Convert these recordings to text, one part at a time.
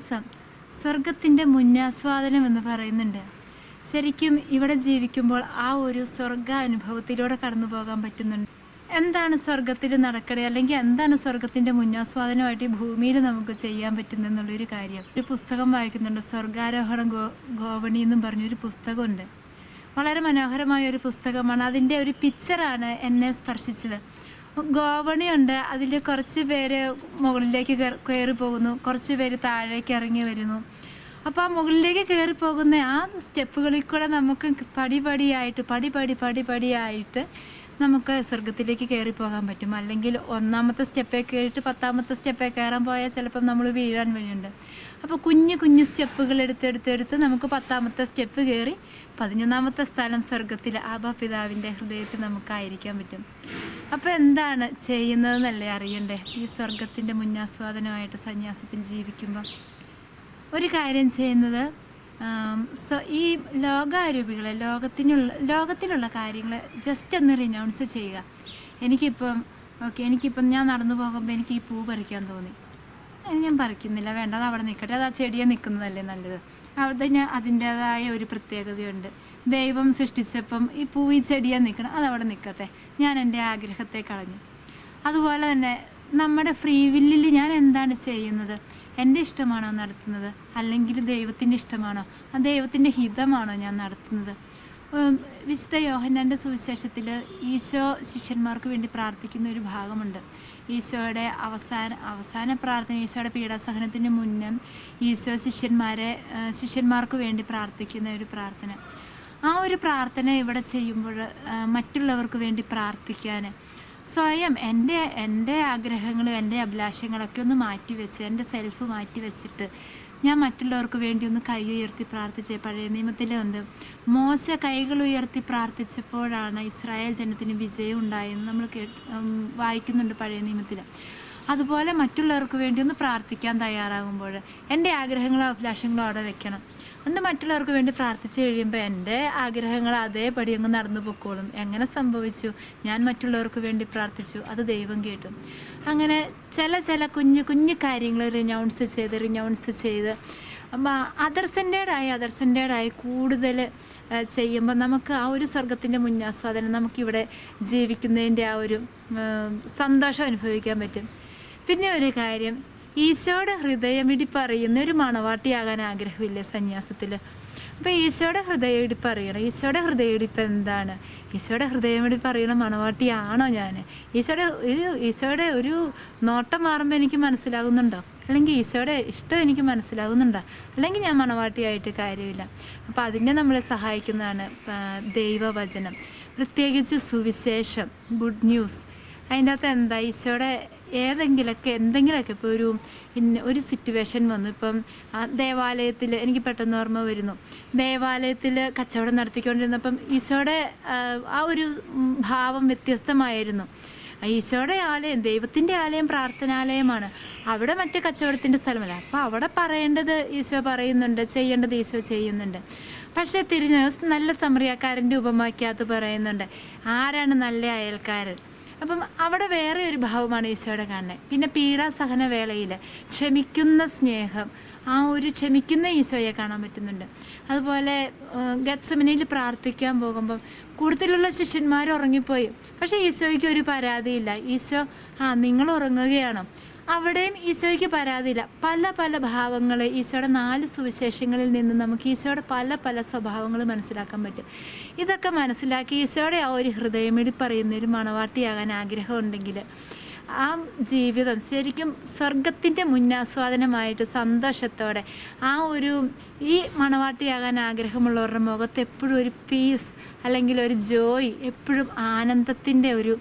സന്യാസം സ്വർഗത്തിൻ്റെ മുന്നാസ്വാദനം എന്ന് പറയുന്നുണ്ട്. ശരിക്കും ഇവിടെ ജീവിക്കുമ്പോൾ ആ ഒരു സ്വർഗ അനുഭവത്തിലൂടെ കടന്നു പോകാൻ പറ്റുന്നുണ്ട്. എന്താണ് സ്വർഗത്തിൽ നടക്കണേ, അല്ലെങ്കിൽ എന്താണ് സ്വർഗത്തിൻ്റെ മുന്നാസ്വാദനമായിട്ട് ഈ ഭൂമിയിൽ നമുക്ക് ചെയ്യാൻ പറ്റുന്നെന്നുള്ളൊരു കാര്യം. ഒരു പുസ്തകം വായിക്കുന്നുണ്ട്, സ്വർഗാരോഹണം ഗോവണി എന്നും പറഞ്ഞൊരു പുസ്തകമുണ്ട്. വളരെ മനോഹരമായ ഒരു പുസ്തകമാണ്. അതിൻ്റെ ഒരു പിക്ചറാണ് എന്നെ സ്പർശിച്ചത്. ഗോവണിയുണ്ട്, അതിൽ കുറച്ച് പേര് മുകളിലേക്ക് കയറി പോകുന്നു, കുറച്ച് പേര് താഴേക്ക് ഇറങ്ങി വരുന്നു. അപ്പോൾ ആ മുകളിലേക്ക് കയറി പോകുന്ന ആ സ്റ്റെപ്പുകളിൽ കൂടെ നമുക്ക് പടിപടിയായിട്ട് നമുക്ക് സ്വർഗത്തിലേക്ക് കയറി പോകാൻ പറ്റും. അല്ലെങ്കിൽ ഒന്നാമത്തെ സ്റ്റെപ്പേ കയറിയിട്ട് 10ാമത്തെ സ്റ്റെപ്പേ കയറാൻ പോയാൽ ചിലപ്പം നമ്മൾ വീഴാൻ വഴിയുണ്ട്. അപ്പോൾ കുഞ്ഞു സ്റ്റെപ്പുകൾ എടുത്ത് നമുക്ക് 10ാമത്തെ സ്റ്റെപ്പ് കയറി 11ാമത്തെ സ്ഥലം സ്വർഗത്തിൽ ആബാ പിതാവിൻ്റെ ഹൃദയത്തിൽ നമുക്കായിരിക്കാൻ പറ്റും. അപ്പോൾ എന്താണ് ചെയ്യുന്നതെന്നല്ലേ അറിയണ്ടേ? ഈ സ്വർഗത്തിൻ്റെ മുന്നാസ്വാദനമായിട്ട് സന്യാസത്തിൽ ജീവിക്കുമ്പോൾ ഒരു കാര്യം ചെയ്യുന്നത്, ഈ ലോകാരൂപികളെ ലോകത്തിലുള്ള കാര്യങ്ങൾ ജസ്റ്റ് ഒന്ന് റിനൗൺസ് ചെയ്യുക. എനിക്കിപ്പം ഞാൻ നടന്നു പോകുമ്പോൾ എനിക്ക് ഈ പൂ പറിക്കാൻ തോന്നി, ഞാൻ പറിക്കുന്നില്ല, വേണ്ട, അത് അവിടെ നിൽക്കട്ടെ, അത് ആ ചെടിയെ നിൽക്കുന്നതല്ലേ നല്ലത്. അവിടെ അതിൻ്റേതായ ഒരു പ്രത്യേകതയുണ്ട്. ദൈവം സൃഷ്ടിച്ചപ്പം ഈ ചെടിയെ നിൽക്കണം, അതവിടെ നിൽക്കട്ടെ, ഞാൻ എൻ്റെ ആഗ്രഹത്തെ കളഞ്ഞു. അതുപോലെ തന്നെ നമ്മുടെ ഫ്രീ വില്ലിൽ ഞാൻ എന്താണ് ചെയ്യുന്നത്? എൻ്റെ ഇഷ്ടമാണോ നടത്തുന്നത്, അല്ലെങ്കിൽ ദൈവത്തിൻ്റെ ഇഷ്ടമാണോ, ആ ദൈവത്തിൻ്റെ ഹിതമാണോ ഞാൻ നടത്തുന്നത്? വിശുദ്ധ യോഹന്നാൻ്റെ സുവിശേഷത്തിൽ ഈശോ ശിഷ്യന്മാർക്ക് വേണ്ടി പ്രാർത്ഥിക്കുന്ന ഒരു ഭാഗമുണ്ട്. ഈശോയുടെ അവസാന പ്രാർത്ഥന, ഈശോയുടെ പീഡാസഹനത്തിന് മുന്നേ ഈശോ ശിഷ്യന്മാർക്ക് വേണ്ടി പ്രാർത്ഥിക്കുന്ന ഒരു പ്രാർത്ഥന. ആ ഒരു പ്രാർത്ഥന ഇവിടെ ചെയ്യുമ്പോൾ മറ്റുള്ളവർക്ക് വേണ്ടി പ്രാർത്ഥിക്കാൻ സ്വയം എൻ്റെ ആഗ്രഹങ്ങളും എൻ്റെ അഭിലാഷങ്ങളൊക്കെ ഒന്ന് മാറ്റിവെച്ച്, എൻ്റെ സെൽഫ് മാറ്റി വെച്ചിട്ട് ഞാൻ മറ്റുള്ളവർക്ക് വേണ്ടി ഒന്ന് കൈ ഉയർത്തി പ്രാർത്ഥിച്ച്. പഴയ നിയമത്തിലുണ്ട്, മോശ കൈകൾ ഉയർത്തി പ്രാർത്ഥിച്ചപ്പോഴാണ് ഇസ്രായേൽ ജനത്തിന് വിജയം ഉണ്ടായെന്ന് നമ്മൾ വായിക്കുന്നുണ്ട് പഴയ നിയമത്തിൽ. അതുപോലെ മറ്റുള്ളവർക്ക് വേണ്ടി ഒന്ന് പ്രാർത്ഥിക്കാൻ തയ്യാറാകുമ്പോൾ എൻ്റെ ആഗ്രഹങ്ങളും അഭിലാഷങ്ങളും അവിടെ വെക്കണം. ഒന്ന് മറ്റുള്ളവർക്ക് വേണ്ടി പ്രാർത്ഥിച്ചു കഴിയുമ്പോൾ എൻ്റെ ആഗ്രഹങ്ങൾ അതേപടി അങ്ങ് നടന്നു പൊക്കോളും. എങ്ങനെ സംഭവിച്ചു? ഞാൻ മറ്റുള്ളവർക്ക് വേണ്ടി പ്രാർത്ഥിച്ചു, അത് ദൈവം കേട്ടു. അങ്ങനെ ചില കുഞ്ഞു കാര്യങ്ങൾ റിനൗൺസ് ചെയ്ത് അതർ സെൻറ്റേഡായി കൂടുതൽ ചെയ്യുമ്പോൾ നമുക്ക് ആ ഒരു സ്വർഗത്തിൻ്റെ മുന്നാസ്വാദനം, നമുക്കിവിടെ ജീവിക്കുന്നതിൻ്റെ ആ ഒരു സന്തോഷം അനുഭവിക്കാൻ പറ്റും. പിന്നെ ഒരു കാര്യം, ഈശോയുടെ ഹൃദയമിടിപ്പ് അറിയുന്ന ഒരു മണവാട്ടിയാകാൻ ആഗ്രഹമില്ലേ സന്യാസത്തിൽ? അപ്പോൾ ഈശോയുടെ ഹൃദയമിടിപ്പ് അറിയണം. ഈശോയുടെ ഹൃദയമിടിപ്പ് എന്താണ്? ഈശോയുടെ ഹൃദയമിടിപ്പ് അറിയണ മണവാട്ടിയാണോ ഞാൻ? ഈശോയുടെ ഒരു നോട്ടം മാറുമ്പോൾ എനിക്ക് മനസ്സിലാകുന്നുണ്ടോ? അല്ലെങ്കിൽ ഈശോയുടെ ഇഷ്ടം എനിക്ക് മനസ്സിലാകുന്നുണ്ടോ? അല്ലെങ്കിൽ ഞാൻ മണവാട്ടിയായിട്ട് കാര്യമില്ല. അപ്പോൾ അതിനെ നമ്മളെ സഹായിക്കുന്നതാണ് ദൈവവചനം, പ്രത്യേകിച്ച് സുവിശേഷം, ഗുഡ് ന്യൂസ്. അതിൻ്റെ അകത്ത് എന്താ, ഈശോയുടെ എന്തെങ്കിലുമൊക്കെ ഇപ്പോൾ ഒരു സിറ്റുവേഷൻ വന്നു. ഇപ്പം ദേവാലയത്തിൽ എനിക്ക് പെട്ടെന്ന് ഓർമ്മ വരുന്നു, ദേവാലയത്തിൽ കച്ചവടം നടത്തിക്കൊണ്ടിരുന്നപ്പം ഈശോയുടെ ആ ഒരു ഭാവം വ്യത്യസ്തമായിരുന്നു. ഈശോയുടെ ആലയം, ദൈവത്തിൻ്റെ ആലയം പ്രാർത്ഥനാലയമാണ്, അവിടെ മറ്റേ കച്ചവടത്തിൻ്റെ സ്ഥലമല്ല. അപ്പോൾ അവിടെ പറയേണ്ടത് ഈശോ പറയുന്നുണ്ട്, ചെയ്യേണ്ടത് ഈശോ ചെയ്യുന്നുണ്ട്. പക്ഷേ തിരിഞ്ഞ് നല്ല സമറിയാക്കാരൻ്റെ ഉപമയ്ക്കകത്ത് പറയുന്നുണ്ട്, ആരാണ് നല്ല അയൽക്കാരൻ? അപ്പം അവിടെ വേറെ ഒരു ഭാവമാണ് ഈശോയുടെ കാണുന്നത്. പിന്നെ പീഡാസഹന വേളയിൽ ക്ഷമിക്കുന്ന സ്നേഹം, ആ ഒരു ക്ഷമിക്കുന്ന ഈശോയെ കാണാൻ പറ്റുന്നുണ്ട്. അതുപോലെ ഗത്സമനയിൽ പ്രാർത്ഥിക്കാൻ പോകുമ്പം കൂടുതലുള്ള ശിഷ്യന്മാർ ഉറങ്ങിപ്പോയി, പക്ഷേ ഈശോയ്ക്ക് ഒരു പരാതിയില്ല. ഈശോ നിങ്ങൾ ഉറങ്ങുകയാണോ? അവിടെയും ഈശോയ്ക്ക് പരാതിയില്ല. പല ഭാവങ്ങൾ ഈശോയുടെ 4 സുവിശേഷങ്ങളിൽ നിന്ന് നമുക്ക് ഈശോയുടെ പല സ്വഭാവങ്ങൾ മനസ്സിലാക്കാൻ പറ്റും. ഇതൊക്കെ മനസ്സിലാക്കി ഈശോയുടെ ആ ഒരു ഹൃദയമിടിപ്പ് പറയുന്ന ഒരു മണവാട്ടിയാകാൻ ആഗ്രഹമുണ്ടെങ്കിൽ ആ ജീവിതം ശരിക്കും സ്വർഗത്തിൻ്റെ മുന്നാസ്വാദനമായിട്ട് സന്തോഷത്തോടെ ഈ മണവാട്ടിയാകാൻ ആഗ്രഹമുള്ളവരുടെ മുഖത്ത് എപ്പോഴും ഒരു പീസ് അല്ലെങ്കിൽ ഒരു ജോയ്, എപ്പോഴും ആനന്ദത്തിൻ്റെ ഒരു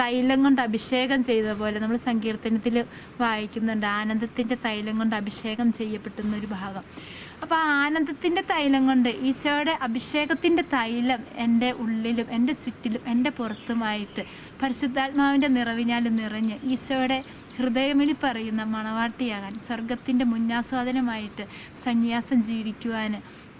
തൈലം കൊണ്ട് അഭിഷേകം ചെയ്ത പോലെ നമ്മൾ സങ്കീർത്തനത്തിൽ വായിക്കുന്നുണ്ട്, ആനന്ദത്തിൻ്റെ തൈലം കൊണ്ട് അഭിഷേകം ചെയ്യപ്പെട്ടുന്നൊരു ഭാഗം. അപ്പോൾ ആ ആനന്ദത്തിൻ്റെ തൈലം കൊണ്ട്, ഈശോയുടെ അഭിഷേകത്തിൻ്റെ തൈലം എൻ്റെ ഉള്ളിലും എൻ്റെ ചുറ്റിലും എൻ്റെ പുറത്തുമായിട്ട് പരിശുദ്ധാത്മാവിൻ്റെ നിറവിനാലും നിറഞ്ഞ് ഈശോയുടെ ഹൃദയമിളി പറയുന്ന മണവാട്ടിയാകാൻ, സ്വർഗത്തിൻ്റെ മുന്നാസ്വാദനമായിട്ട് സന്യാസം ജീവിക്കുവാൻ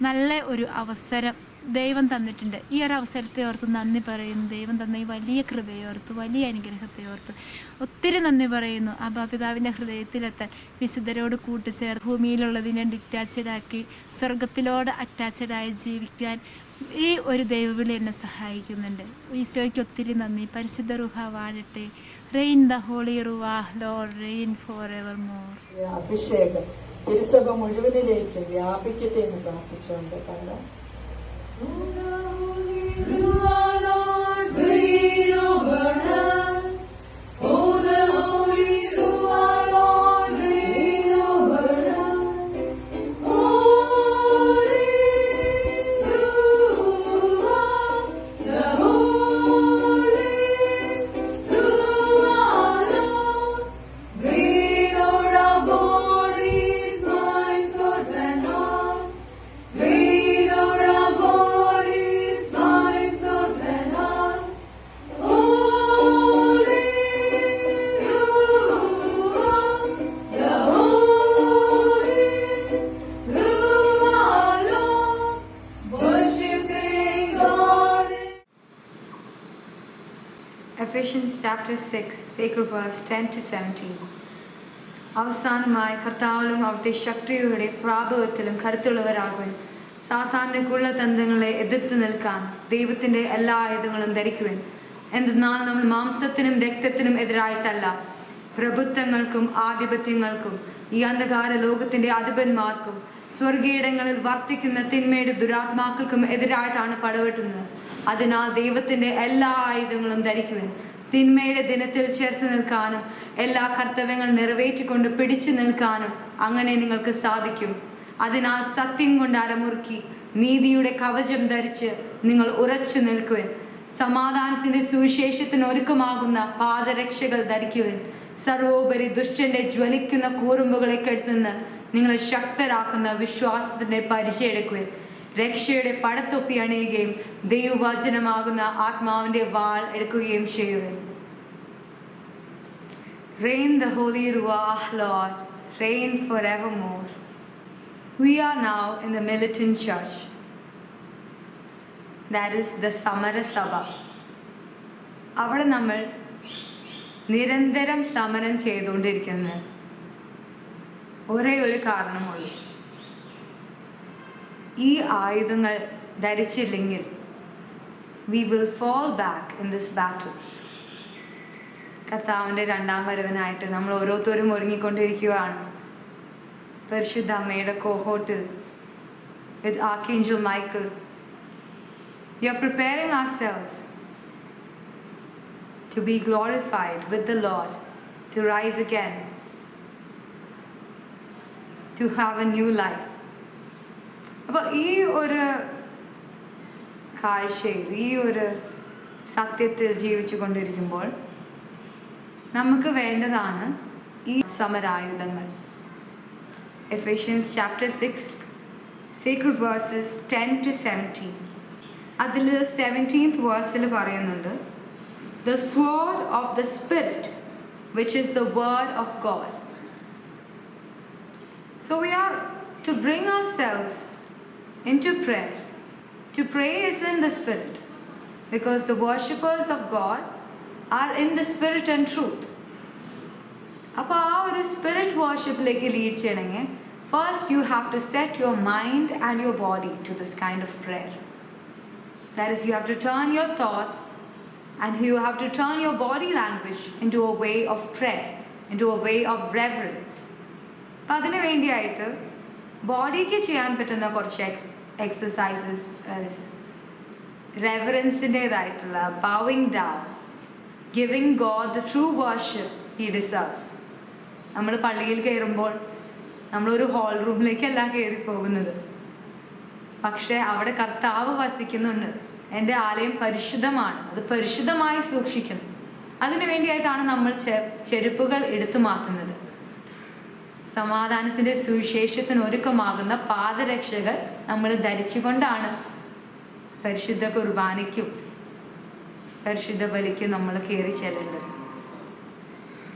നല്ല ഒരു അവസരം ദൈവം തന്നിട്ടുണ്ട്. ഈ ഒരു അവസരത്തെ ഓർത്ത് നന്ദി പറയുന്നു. ദൈവം തന്ന ഈ വലിയ കൃപയോർത്ത്, വലിയ അനുഗ്രഹത്തെ ഓർത്ത് ഒത്തിരി നന്ദി പറയുന്നു. പിതാവിൻ്റെ ഹൃദയത്തിലെത്താൻ വിശുദ്ധരോട് കൂട്ടിച്ചേർത്ത് ഭൂമിയിലുള്ളതിനെ ഡിറ്റാച്ചഡാക്കി സ്വർഗത്തിലോട് അറ്റാച്ചഡായി ജീവിക്കാൻ ഈ ഒരു ദൈവവിളി എന്നെ സഹായിക്കുന്നുണ്ട്. ഈശോയ്ക്ക് ഒത്തിരി നന്ദി. പരിശുദ്ധ റുഹ വാഴട്ടെ. Rain the Holy Ruach Lord, rain forever more. അഭിഷേകം തിരുസഭ മുഴുവനിലേക്ക് വ്യാപിക്കട്ടെ എന്ന് പ്രാർത്ഥിച്ചുകൊണ്ട് കാരണം Ephesians chapter 6, sacred verse 10 to 17. അവസാനമായി കർത്താവിലും അവിടുത്തെ ശക്തിയുടെ പ്രാബല്യത്തിലും കരുത്തുള്ളവരാകുവാൻ സാത്താന്റെ കുള്ളതന്ത്രങ്ങളെ എതിർത്ത് നിൽക്കാൻ ദൈവത്തിന്റെ എല്ലാ ആയുധങ്ങളും ധരിക്കുവാൻ. എന്തെന്നാൽ നമ്മൾ മാംസത്തിനും രക്തത്തിനും എതിരായിട്ടല്ല, പ്രഭുത്വങ്ങൾക്കും ആധിപത്യങ്ങൾക്കും ഈ അന്ധകാര ലോകത്തിന്റെ അധിപന്മാർക്കും സ്വർഗീയിടങ്ങളിൽ വർത്തിക്കുന്ന തിന്മയുടെ ദുരാത്മാക്കൾക്കും എതിരായിട്ടാണ് പടവെട്ടുന്നത്. അതിനാൽ ദൈവത്തിന്റെ എല്ലാ ആയുധങ്ങളും ധരിക്കുവാൻ, തിന്മയുടെ ദിനത്തിൽ ചേർത്ത് നിൽക്കാനും എല്ലാ കർത്തവ്യങ്ങൾ നിറവേറ്റിക്കൊണ്ട് പിടിച്ചു നിൽക്കാനും അങ്ങനെ നിങ്ങൾക്ക് സാധിക്കും. അതിനാൽ സത്യം കൊണ്ട് അരമുറുക്കി നീതിയുടെ കവചം ധരിച്ച് നിങ്ങൾ ഉറച്ചു നിൽക്കുവാൻ. സമാധാനത്തിന്റെ സുവിശേഷത്തിന് ഒരുക്കമാകുന്ന പാദരക്ഷകൾ ധരിക്കുവാൻ. സർവോപരി ദുഷ്ടന്റെ ജ്വലിക്കുന്ന കൂറുമ്പുകളെ കെടുത്തുന്ന നിങ്ങളെ ശക്തരാക്കുന്ന വിശ്വാസത്തിന്റെ പരിചയെടുക്കുവാൻ. രക്ഷയുടെ പടത്തൊപ്പി അണിയുകയും ദൈവവചനമാകുന്ന ആത്മാവിന്റെ വാൾ എടുക്കുകയും ചെയ്യുവാൻ. Reign the Holy Ruach, Lord, reign forevermore. We are now in the militant church. That is the Samara Sabha. അവിടെ നമ്മൾ നിരന്തരം സമരം ചെയ്തുകൊണ്ടിരിക്കുന്ന ഒരേ ഒരു കാരണമുള്ളൂ. ഈ ആയുധങ്ങൾ ധരിച്ചില്ലെങ്കിൽ we will fall back in this battle. കർത്താവിൻ്റെ രണ്ടാം വരവിനായിട്ട് നമ്മൾ ഓരോരുത്തരും ഒരുങ്ങിക്കൊണ്ടിരിക്കുകയാണ്. പരിശുദ്ധ അമ്മയുടെ കോഹോട്ടിൽ with Archangel Michael. We are preparing ourselves to be glorified with the Lord, to rise again, to have a new life. അപ്പോൾ ഈ ഒരു കാഴ്ചയിൽ, ഈ ഒരു സത്യത്തിൽ ജീവിച്ചു കൊണ്ടിരിക്കുമ്പോൾ നമുക്ക് വേണ്ടതാണ് ഈ സമരായുധങ്ങൾ. Ephesians chapter 6, sacred verses 10 to 17. അതിൽ 17th വേഴ്സിൽ പറയുന്നുണ്ട്, the sword of the Spirit, which is the word of God. So we are to bring ourselves into prayer. To pray is in the Spirit, because the worshippers of God are in the Spirit and truth. അപ്പോൾ ആ ഒരു spirit വർഷിപ്പിലേക്ക് lead ചെയ്യണമെങ്കിൽ first you have to set your mind and your body to this kind of prayer. That is, you have to turn your thoughts and you have to turn your body language into a way of prayer, into a way of reverence. അപ്പം അതിന് വേണ്ടിയായിട്ട് ബോഡിക്ക് ചെയ്യാൻ പറ്റുന്ന കുറച്ച് exercises, റെവറൻസിൻ്റേതായിട്ടുള്ള bowing down, giving God the true worship he deserves. നമ്മൾ പള്ളിയിൽ കയറുമ്പോൾ നമ്മളൊരു ഹോൾ റൂമിലേക്കല്ല കയറി പോകുന്നത്, പക്ഷേ അവിടെ കർത്താവ് വസിക്കുന്നുണ്ട്. എൻ്റെ ആലയം പരിശുദ്ധമാണ്, അത് പരിശുദ്ധമായി സൂക്ഷിക്കണം. അതിനു വേണ്ടിയായിട്ടാണ് നമ്മൾ ചെരുപ്പുകൾ എടുത്തു മാറ്റുന്നത്. സമാധാനത്തിൻ്റെ സുവിശേഷത്തിന് ഒരുക്കമാകുന്ന പാദരക്ഷകൾ നമ്മൾ ധരിച്ചുകൊണ്ടാണ് പരിശുദ്ധ കുർബാനയ്ക്കും പരിശുദ്ധ ബലിക്കും നമ്മൾ കയറി ചെല്ലേണ്ടത്.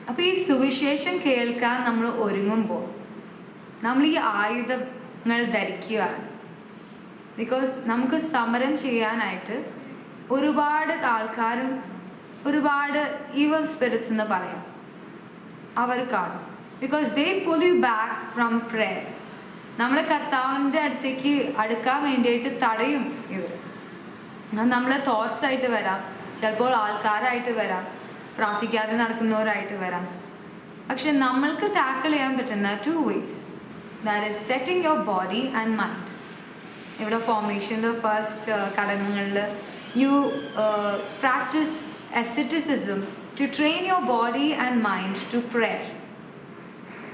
അപ്പോൾ ഈ സുവിശേഷം കേൾക്കാൻ നമ്മൾ ഒരുങ്ങുമ്പോൾ നമ്മൾ ഈ ആയുധങ്ങൾ ധരിക്കുകയാണ്. ബിക്കോസ് നമുക്ക് സമരം ചെയ്യാനായിട്ട് ഒരുപാട് ആൾക്കാരും ഒരുപാട് ഈവൽ സ്പിരിറ്റ്സ് എന്ന് പറയാം അവർ കാണും. Because they pull you back from prayer. നമ്മൾ കർത്താവിൻ്റെ അടുത്തേക്ക് അടുക്കാൻ വേണ്ടിയിട്ട് തടയും ഇവർ. അത് നമ്മളെ തോട്ട്സ് ആയിട്ട് വരാം, ചിലപ്പോൾ ആൾക്കാരായിട്ട് വരാം, പ്രാർത്ഥിക്കാതെ നടക്കുന്നവരായിട്ട് വരാം. പക്ഷെ നമ്മൾക്ക് ടാക്കിൾ ചെയ്യാൻ പറ്റുന്ന 2 ways. That is setting your body and mind. ഇവിടെ ഫോർമേഷനിൽ ഫസ്റ്റ് ഘടകങ്ങളിൽ you practice asceticism to train your body and mind to prayer.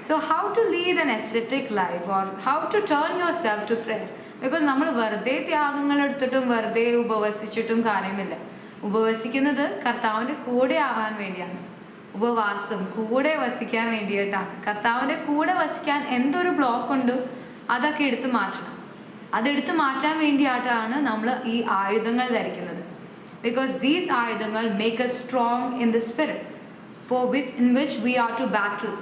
So how to lead an ascetic life or how to turn yourself to prayer? Because നമ്മൾ വെറുതെ ത്യാഗങ്ങൾ എടുത്തിട്ടും വെറുതെ ഉപവസിച്ചിട്ടും കാര്യമില്ല. ഉപവസിക്കുന്നത് കർത്താവിൻ്റെ കൂടെ ആവാൻ വേണ്ടിയാണ്. ഉപവാസം കൂടെ വസിക്കാൻ വേണ്ടിയിട്ടാണ്. കർത്താവിൻ്റെ കൂടെ വസിക്കാൻ എന്തൊരു ബ്ലോക്ക് ഉണ്ടോ അതൊക്കെ എടുത്തു മാറ്റണം. അതെടുത്ത് മാറ്റാൻ വേണ്ടിയിട്ടാണ് നമ്മൾ ഈ ആയുധങ്ങൾ ധരിക്കുന്നത്. Because these ആയുധങ്ങൾ make us strong in the spirit in which we are to battle.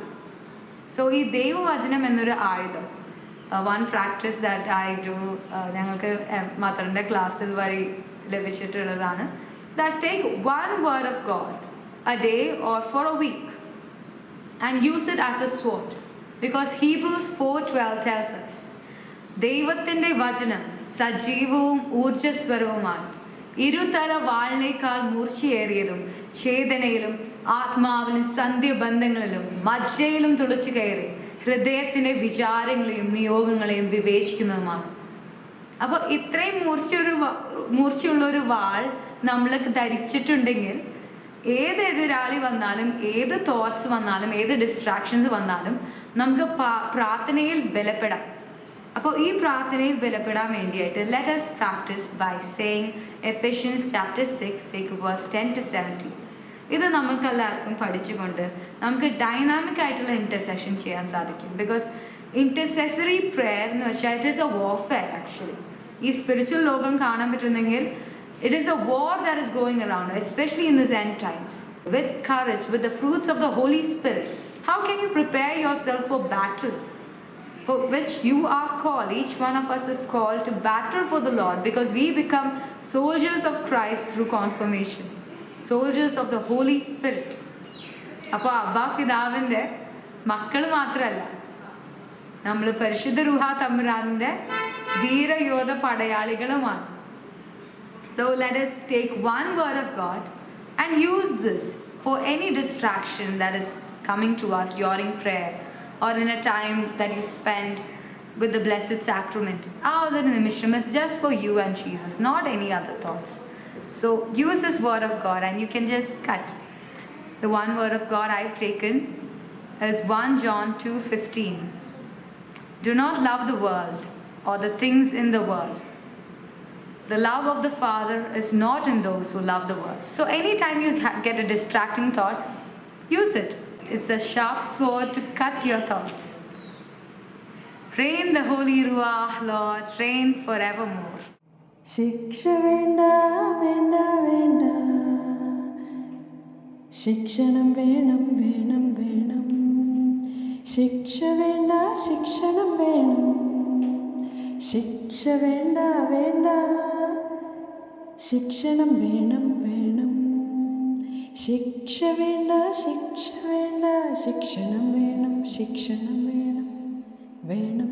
So ഈ ദൈവവചനം എന്നൊരു ആയുധം, one practice that I do, ഞങ്ങൾക്ക് മദറിൻ്റെ ക്ലാസ്സിൽ വഴി ലഭിച്ചിട്ടുള്ളതാണ്, that take one word of God a day or for a week and use it as a sword. Because Hebrews 4:12 tells us ദൈവത്തിൻ്റെ വചനം സജീവവും ഊർജ്ജസ്വരവുമാണ്, ഇരുതല വാളിനേക്കാൾ മൂർച്ചയേറിയതും ഛേദനയിലും ആത്മാവിലും സന്ധ്യബന്ധങ്ങളിലും മജ്ജയിലും തുളച്ചു കയറി ഹൃദയത്തിൻ്റെ വിചാരങ്ങളെയും നിയോഗങ്ങളെയും വിവേചിക്കുന്നതുമാണ്. അപ്പോൾ ഇത്രയും മൂർച്ചയുള്ളൊരു വാൾ നമ്മൾ ധരിച്ചിട്ടുണ്ടെങ്കിൽ ഏത് എതിരാളി വന്നാലും, ഏത് തോട്ട്സ് വന്നാലും, ഏത് ഡിസ്ട്രാക്ഷൻസ് വന്നാലും നമുക്ക് പ്രാർത്ഥനയിൽ ബലപ്പെടാം. അപ്പോൾ ഈ പ്രാർത്ഥനയിൽ ബലപ്പെടാൻ വേണ്ടിയിട്ട് let us practice by saying Ephesians chapter 6 sacred verse 10 to 17. ഇത് നമുക്കെല്ലാവർക്കും പഠിച്ചുകൊണ്ട് നമുക്ക് ഡൈനാമിക് ആയിട്ടുള്ള ഇൻറ്റർസെഷൻ ചെയ്യാൻ സാധിക്കും. ബിക്കോസ് ഇൻറ്റർസെസറി പ്രെയർ എന്ന് വെച്ചാൽ it is a warfare. Actually ഈ സ്പിരിച്വൽ ലോകം കാണാൻ പറ്റുന്നെങ്കിൽ it is a war that is going around, especially in this end times. With courage, with the fruits of the Holy Spirit, how can you prepare yourself for battle for which you are called? Each one of us is called to battle for the Lord, because we become soldiers of Christ through confirmation, soldiers of the Holy Spirit. അപ്പോൾ അബ്ബാ പിതാവിൻ്റെ മക്കൾ മാത്രമല്ല, നമ്മൾ പരിശുദ്ധ റൂഹ തമ്പുരാന്റെ ധീരയോധ പടയാളികളുമാണ്. So let us take one word of God and use this for any distraction that is coming to us during prayer or in a time that you spend with the Blessed Sacrament. Our nimisham is just for you and Jesus, not any other thoughts. So use this word of God and you can just cut. The one word of God I've taken is 1 John 2:15. Do not love the world or the things in the world. The love of the Father is not in those who love the world. So anytime you get a distracting thought, use it. It's a sharp sword to cut your thoughts. Reign the Holy Ruach, Lord, reign forevermore. ശിക്ഷ വേണ്ട വേണ്ട വേണ്ട, ശിക്ഷണം വേണം വേണം വേണം. ശിക്ഷ വേണ്ട ശിക്ഷണം വേണം, ശിക്ഷ വേണ്ട വേണ്ട, ശിക്ഷണം വേണം വേണം. ശിക്ഷ വേണ്ട ശിക്ഷ വേണ്ട, ശിക്ഷണം വേണം ശിക്ഷണം വേണം വേണം.